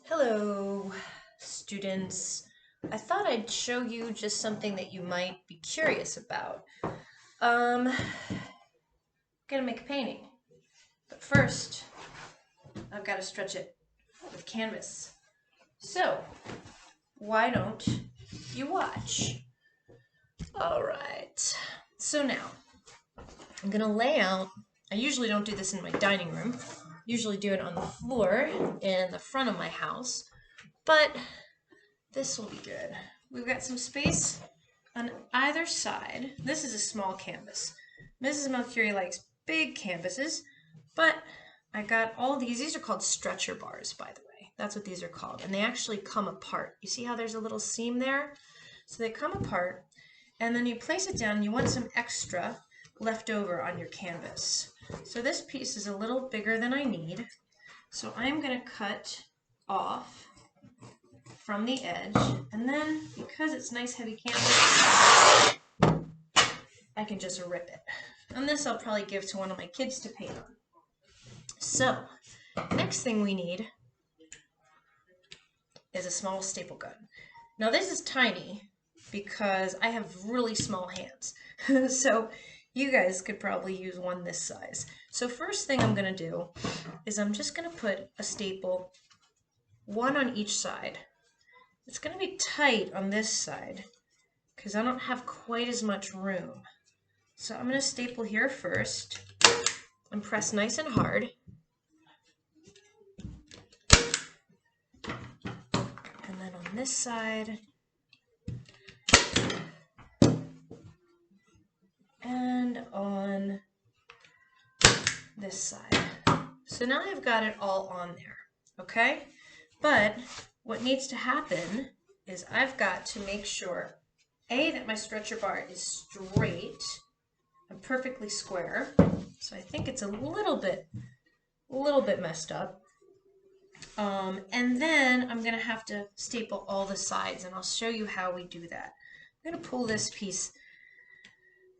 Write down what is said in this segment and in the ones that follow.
Hello, students. I thought I'd show you just something that you might be curious about. I'm gonna make a painting, but first I've got to stretch it with canvas. So why don't you watch? All right. So now I'm gonna lay out. I usually don't do this in my dining room. Usually do it on the floor in the front of my house, but this will be good. We've got some space on either side. This is a small canvas. Mrs. Mercury likes big canvases, but I got all these. These are called stretcher bars, by the way. That's what these are called. And they actually come apart. You see how there's a little seam there? So they come apart, and then you place it down. You want some extra left over on your canvas. So this piece is a little bigger than I need. So I'm going to cut off from the edge, and then because it's nice heavy canvas, I can just rip it. And this I'll probably give to one of my kids to paint on. So next thing we need is a small staple gun. Now this is tiny because I have really small hands. So you guys could probably use one this size. So first thing I'm going to do is I'm just going to put a staple, one on each side. It's going to be tight on this side because I don't have quite as much room. So I'm going to staple here first and press nice and hard. And then on this side. And on this side. So now I've got it all on there, okay? But what needs to happen is I've got to make sure, A, that my stretcher bar is straight and perfectly square. So I think it's a little bit messed up. And then I'm gonna have to staple all the sides, and I'll show you how we do that. I'm gonna pull this piece,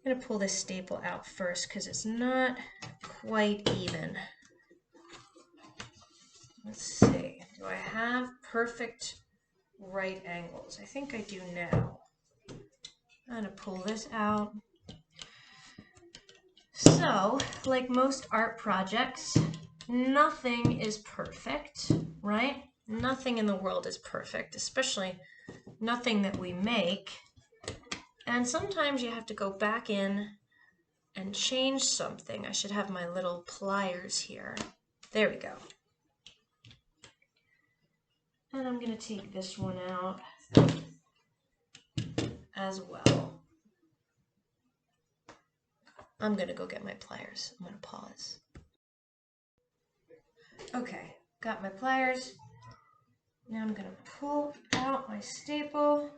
I'm gonna pull this staple out first because it's not quite even. Let's see, do I have perfect right angles? I think I do now. I'm gonna pull this out. So, like most art projects, nothing is perfect, right? Nothing in the world is perfect, especially nothing that we make. And sometimes you have to go back in and change something. I should have my little pliers here. There we go. And I'm going to take this one out as well. I'm going to go get my pliers. I'm going to pause. Okay, got my pliers. Now I'm going to pull out my staple.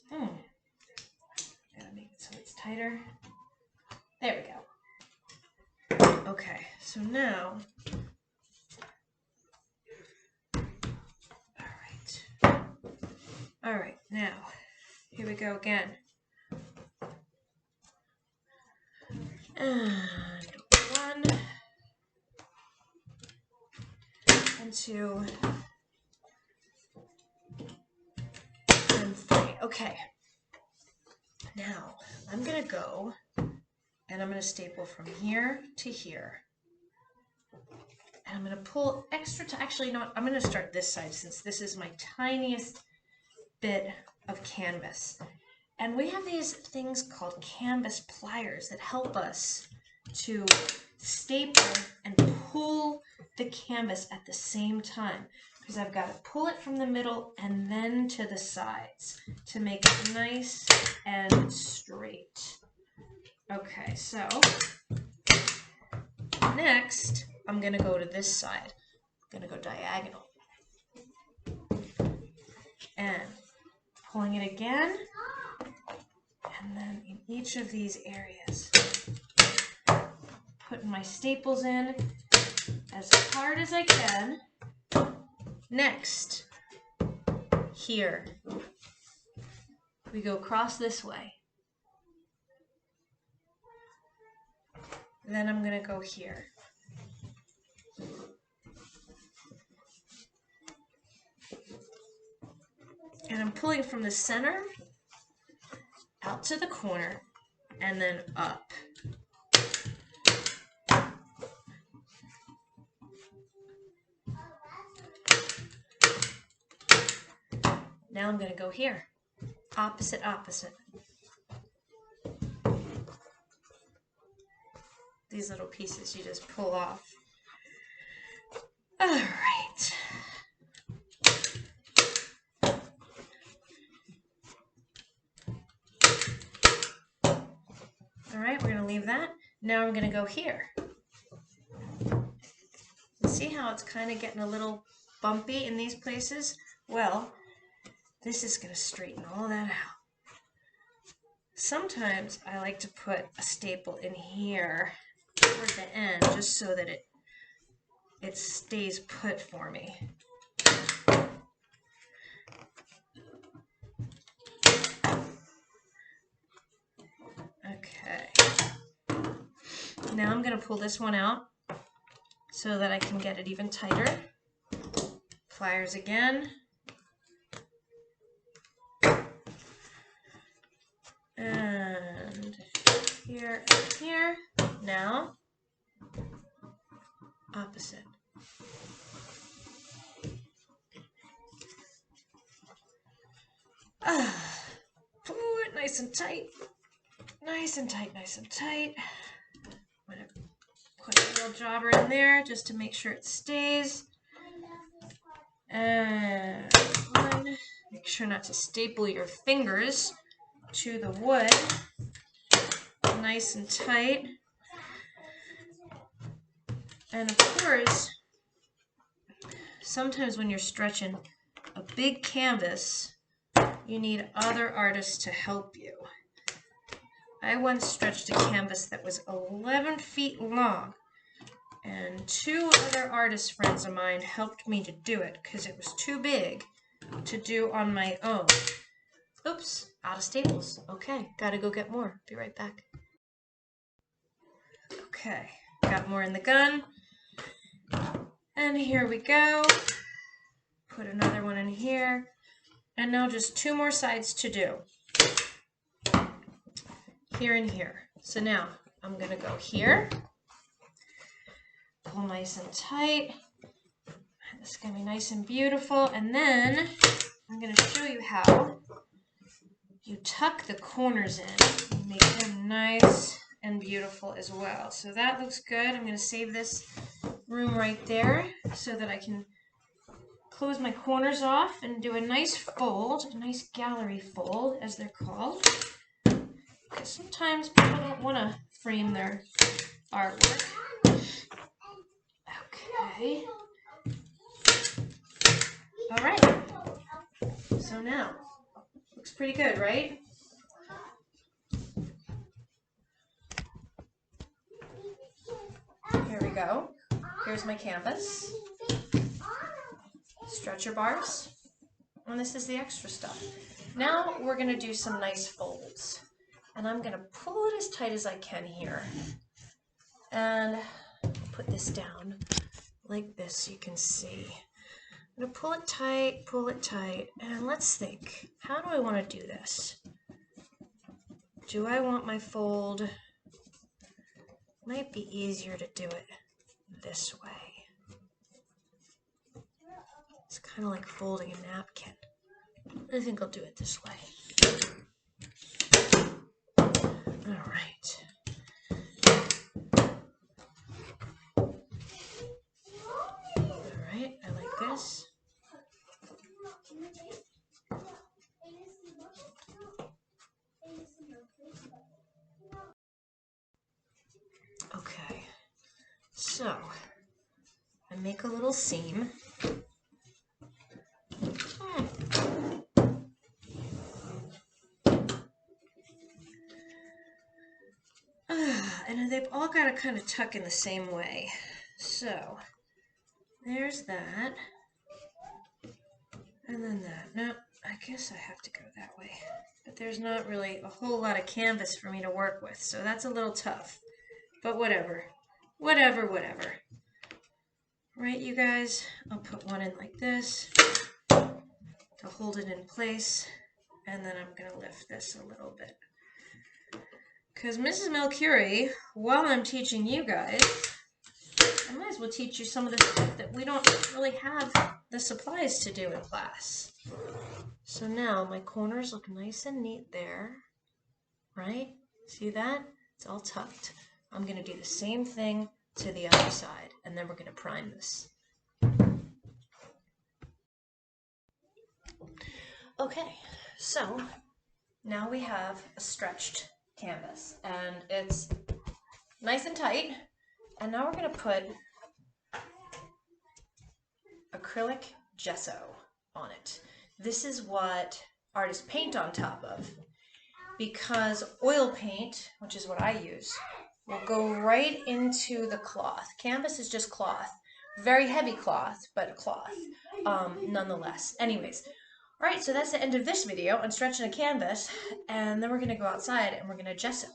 Gotta make it so it's tighter. There we go. Okay, so now, all right, now, here we go again. And 1 and 2 and 3. Okay. Now, I'm going to go and I'm going to staple from here to here. And I'm going to pull extra, actually, no, I'm going to start this side since this is my tiniest bit of canvas. And we have these things called canvas pliers that help us to staple and pull the canvas at the same time, because I've got to pull it from the middle and then to the sides to make it nice and straight. Okay, so next I'm going to go to this side. I'm going to go diagonal. And pulling it again. And then in each of these areas, putting my staples in as hard as I can. Next, here, we go across this way. Then I'm going to go here. And I'm pulling from the center out to the corner and then up. Now I'm going to go here. Opposite, opposite. These little pieces you just pull off. All right. All right, we're going to leave that. Now I'm going to go here. See how it's kind of getting a little bumpy in these places? Well, this is going to straighten all that out. Sometimes I like to put a staple in here toward the end just so that it stays put for me. Okay. Now I'm going to pull this one out so that I can get it even tighter. Pliers again. And here and here. Now, opposite. Pull it nice and tight. Nice and tight, nice and tight. I'm going to put a little jobber in there just to make sure it stays. And one, make sure not to staple your fingers to the wood. Nice and tight. And of course, sometimes when you're stretching a big canvas, you need other artists to help you. I once stretched a canvas that was 11 feet long, and 2 other artist friends of mine helped me to do it because it was too big to do on my own. Oops, out of staples. Okay, gotta go get more. Be right back. Okay, got more in the gun. And here we go. Put another one in here. And now just 2 more sides to do. Here and here. So now I'm going to go here. Pull nice and tight. This is going to be nice and beautiful. And then I'm going to show you how you tuck the corners in and make them nice and beautiful as well. So that looks good. I'm going to save this room right there so that I can close my corners off and do a nice fold, a nice gallery fold as they're called. Because sometimes people don't want to frame their artwork. Okay. All right. So now, looks pretty good, right? Here we go. Here's my canvas. Stretcher bars. And this is the extra stuff. Now we're going to do some nice folds. And I'm going to pull it as tight as I can here. And put this down like this so you can see. I'm going to pull it tight, and let's think. How do I want to do this? Do I want my fold? Might be easier to do it this way. It's kind of like folding a napkin. I think I'll do it this way. All right. All right, I like this. Okay, so I make a little seam. And they've all got to kind of tuck in the same way. So there's that. And then that. No, I guess I have to go that way. But there's not really a whole lot of canvas for me to work with, so that's a little tough. But whatever. Whatever. Right, you guys? I'll put one in like this. to hold it in place, and then I'm going to lift this a little bit. Because Mrs. Melcury, while I'm teaching you guys, I might as well teach you some of the stuff that we don't really have the supplies to do in class. So now my corners look nice and neat there, right? See that? It's all tucked. I'm going to do the same thing to the other side, and then we're going to prime this. Okay, so now we have a stretched canvas, and it's nice and tight, and now we're going to put acrylic gesso on it. This is what artists paint on top of, because oil paint, which is what I use, will go right into the cloth. Canvas is just cloth. Very heavy cloth, but cloth nonetheless. Anyways, all right, so that's the end of this video on stretching a canvas, and then we're going to go outside and we're going to gesso.